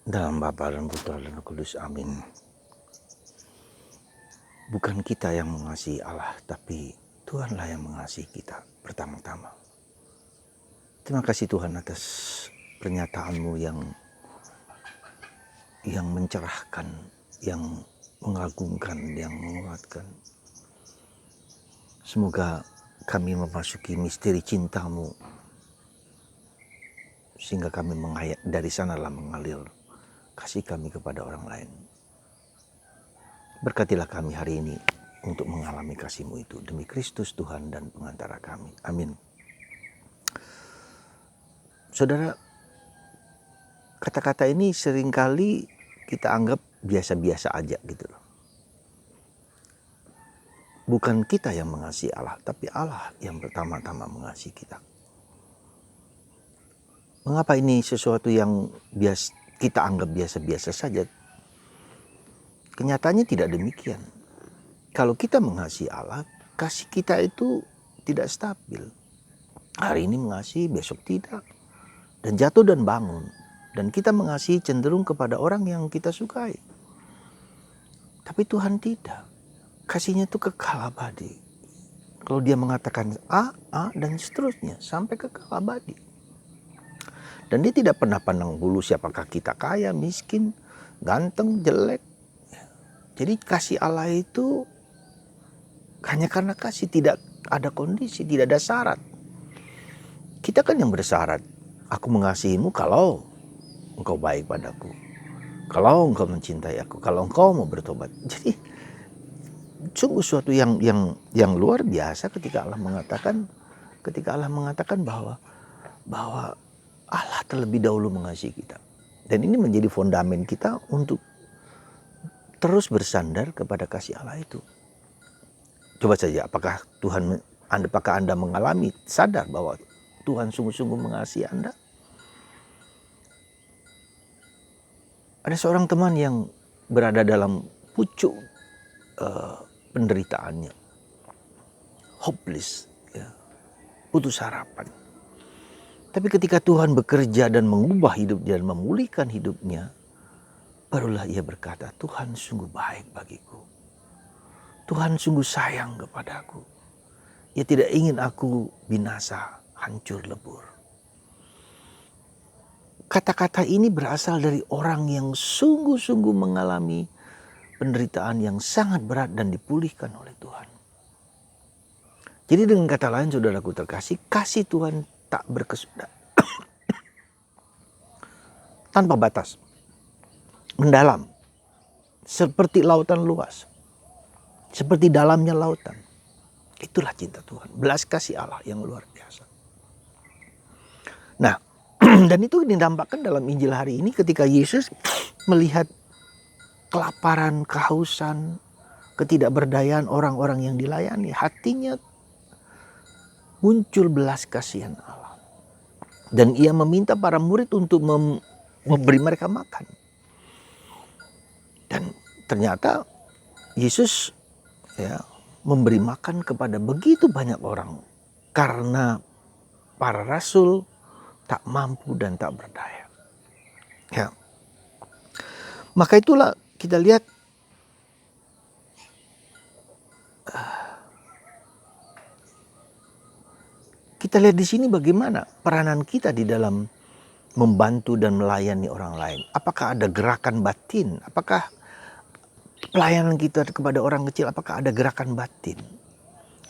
Dalam Bapa dan Putra dan Roh Kudus, amin. Bukan kita yang mengasihi Allah, tapi Tuhanlah yang mengasihi kita pertama-tama. Terima kasih Tuhan atas pernyataan-Mu yang mencerahkan, yang mengagumkan, yang menguatkan. Semoga kami memasuki misteri cinta-Mu, sehingga kami dari sanalah mengalir kasih kami kepada orang lain. Berkatilah kami hari ini untuk mengalami kasih-Mu itu. Demi Kristus Tuhan dan pengantara kami. Amin. Saudara, kata-kata ini seringkali kita anggap biasa-biasa aja gitu loh. Bukan kita yang mengasihi Allah, tapi Allah yang pertama-tama mengasihi kita. Mengapa ini sesuatu yang kita anggap biasa-biasa saja? Kenyataannya tidak demikian. Kalau kita mengasihi Allah, kasih kita itu tidak stabil. Hari ini mengasihi, besok tidak. Dan jatuh dan bangun. Dan kita mengasihi cenderung kepada orang yang kita sukai. Tapi Tuhan tidak. Kasihnya itu kekal abadi. Kalau dia mengatakan A, dan seterusnya. Sampai kekal abadi. Dan dia tidak pernah pandang bulu siapakah kita kaya, miskin, ganteng, jelek. Jadi kasih Allah itu hanya karena kasih, tidak ada kondisi, tidak ada syarat. Kita kan yang bersyarat. Aku mengasihimu kalau engkau baik padaku. Kalau engkau mencintai aku, kalau engkau mau bertobat. Jadi sungguh suatu yang luar biasa ketika Allah mengatakan bahwa Allah terlebih dahulu mengasihi kita. Dan ini menjadi fondamen kita untuk terus bersandar kepada kasih Allah itu. Coba saja, apakah Anda mengalami sadar bahwa Tuhan sungguh-sungguh mengasihi Anda? Ada seorang teman yang berada dalam pucuk penderitaannya, hopeless, ya, putus harapan. Tapi ketika Tuhan bekerja dan mengubah hidupnya dan memulihkan hidupnya, barulah ia berkata, Tuhan sungguh baik bagiku. Tuhan sungguh sayang kepadaku. Ia tidak ingin aku binasa, hancur lebur. Kata-kata ini berasal dari orang yang sungguh-sungguh mengalami penderitaan yang sangat berat dan dipulihkan oleh Tuhan. Jadi dengan kata lain, saudaraku terkasih, kasih Tuhan tak berkesudahan. Tanpa batas. Mendalam. Seperti lautan luas. Seperti dalamnya lautan. Itulah cinta Tuhan. Belas kasih Allah yang luar biasa. Nah, dan itu dinampakkan dalam Injil hari ini ketika Yesus melihat kelaparan, kehausan, ketidakberdayaan orang-orang yang dilayani. Hatinya muncul belas kasihan Allah. Dan ia meminta para murid untuk memberi mereka makan. Dan ternyata Yesus memberi makan kepada begitu banyak orang. Karena para rasul tak mampu dan tak berdaya. Ya. Maka itulah kita lihat di sini bagaimana peranan kita di dalam membantu dan melayani orang lain. Apakah ada gerakan batin? Apakah pelayanan kita kepada orang kecil, apakah ada gerakan batin?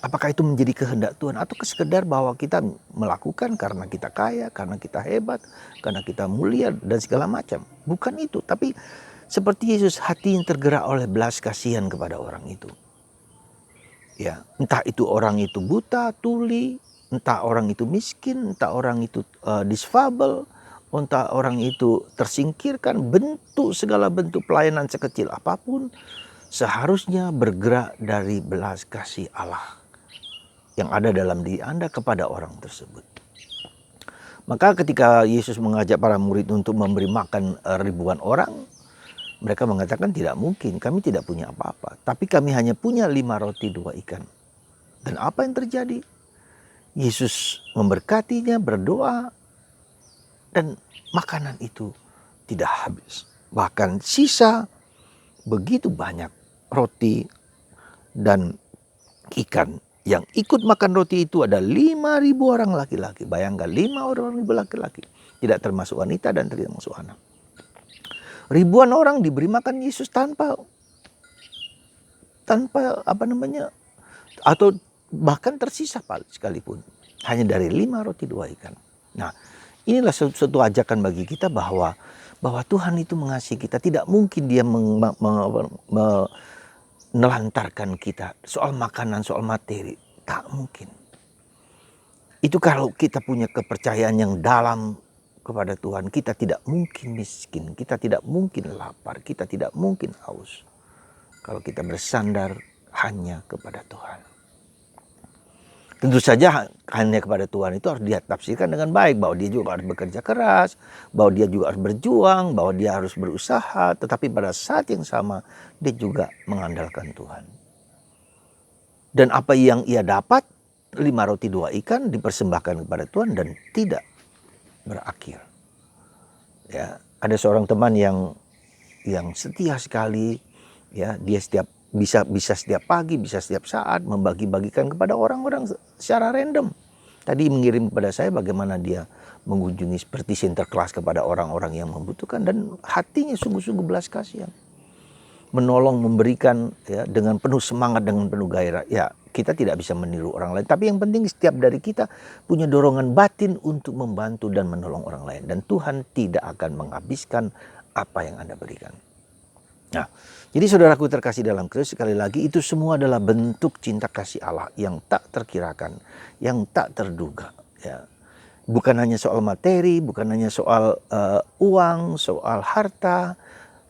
Apakah itu menjadi kehendak Tuhan? Atau sekedar bahwa kita melakukan karena kita kaya, karena kita hebat, karena kita mulia dan segala macam. Bukan itu, tapi seperti Yesus, hati yang tergerak oleh belas kasihan kepada orang itu. Ya, entah itu orang itu buta, tuli, entah orang itu miskin, entah orang itu disfabel, entah orang itu tersingkirkan, segala bentuk pelayanan sekecil apapun seharusnya bergerak dari belas kasih Allah yang ada dalam diri Anda kepada orang tersebut. Maka ketika Yesus mengajak para murid untuk memberi makan ribuan orang, mereka mengatakan tidak mungkin, kami tidak punya apa-apa. Tapi kami hanya punya 5 roti 2 ikan. Dan apa yang terjadi? Yesus memberkatinya, berdoa, dan makanan itu tidak habis. Bahkan sisa begitu banyak roti dan ikan. Yang ikut makan roti itu ada 5.000 orang laki-laki. Bayangkan 5.000 laki-laki. Tidak termasuk wanita dan tidak termasuk anak. Ribuan orang diberi makan Yesus tanpa atau bahkan tersisa sekalipun. Hanya dari 5 roti 2 ikan. Nah, inilah suatu ajakan bagi kita bahwa Tuhan itu mengasihi kita. Tidak mungkin dia menelantarkan kita soal makanan, soal materi. Tak mungkin. Itu kalau kita punya kepercayaan yang dalam kepada Tuhan, kita tidak mungkin miskin, kita tidak mungkin lapar, kita tidak mungkin haus. Kalau kita bersandar hanya kepada Tuhan. Tentu saja hanya kepada Tuhan itu harus dia tafsirkan dengan baik. Bahwa dia juga harus bekerja keras, bahwa dia juga harus berjuang, bahwa dia harus berusaha. Tetapi pada saat yang sama dia juga mengandalkan Tuhan. Dan apa yang ia dapat, 5 roti 2 ikan dipersembahkan kepada Tuhan dan tidak berakhir. Ya, ada seorang teman yang setia sekali, ya, dia bisa setiap pagi, bisa setiap saat membagi-bagikan kepada orang-orang secara random. Tadi mengirim kepada saya bagaimana dia mengunjungi seperti sinterklas kepada orang-orang yang membutuhkan dan hatinya sungguh-sungguh belas kasihan. Menolong, memberikan, ya, dengan penuh semangat, dengan penuh gairah. Ya, kita tidak bisa meniru orang lain. Tapi yang penting setiap dari kita punya dorongan batin untuk membantu dan menolong orang lain. Dan Tuhan tidak akan menghabiskan apa yang Anda berikan. Nah, jadi saudaraku terkasih dalam Kristus, sekali lagi itu semua adalah bentuk cinta kasih Allah yang tak terkirakan, yang tak terduga. Ya. Bukan hanya soal materi, bukan hanya soal uang, soal harta,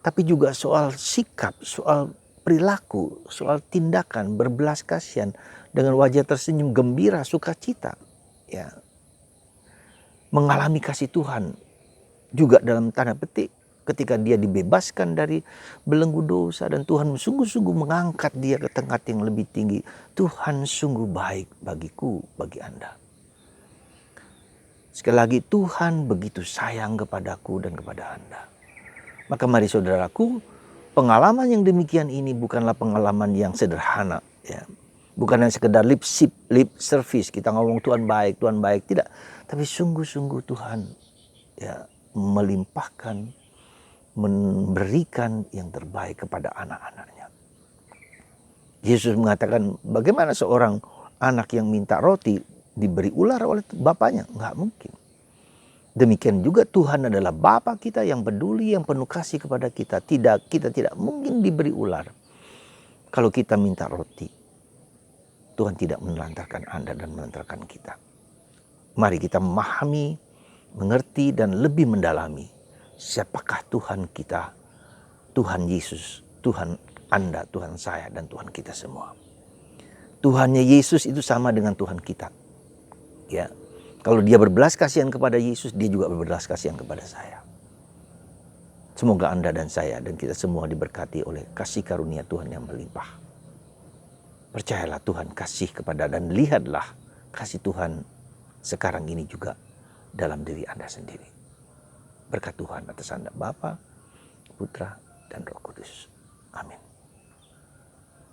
tapi juga soal sikap, soal perilaku, soal tindakan, berbelas kasihan dengan wajah tersenyum gembira, sukacita. Ya. Mengalami kasih Tuhan juga dalam tanda petik ketika dia dibebaskan dari belenggu dosa dan Tuhan sungguh-sungguh mengangkat dia ke tingkat yang lebih tinggi. Tuhan sungguh baik bagiku, bagi Anda. Sekali lagi, Tuhan begitu sayang kepadaku dan kepada Anda. Maka mari saudaraku, pengalaman yang demikian ini bukanlah pengalaman yang sederhana. Ya. Bukan hanya sekedar lip service, kita ngomong Tuhan baik, tidak. Tapi sungguh-sungguh Tuhan, ya, melimpahkan, memberikan yang terbaik kepada anak-anaknya. Yesus mengatakan, bagaimana seorang anak yang minta roti diberi ular oleh bapaknya? Enggak mungkin. Demikian juga Tuhan adalah Bapa kita yang peduli, yang penuh kasih kepada kita. Kita tidak mungkin diberi ular. Kalau kita minta roti, Tuhan tidak menelantarkan Anda dan menelantarkan kita. Mari kita memahami, mengerti dan lebih mendalami siapakah Tuhan kita, Tuhan Yesus, Tuhan Anda, Tuhan saya dan Tuhan kita semua. Tuhannya Yesus itu sama dengan Tuhan kita. Ya. Kalau dia berbelas kasihan kepada Yesus, dia juga berbelas kasihan kepada saya. Semoga Anda dan saya dan kita semua diberkati oleh kasih karunia Tuhan yang melimpah. Percayalah Tuhan kasih kepada dan lihatlah kasih Tuhan sekarang ini juga dalam diri Anda sendiri. Berkat Tuhan atas Anda Bapa, Putra, dan Roh Kudus. Amin.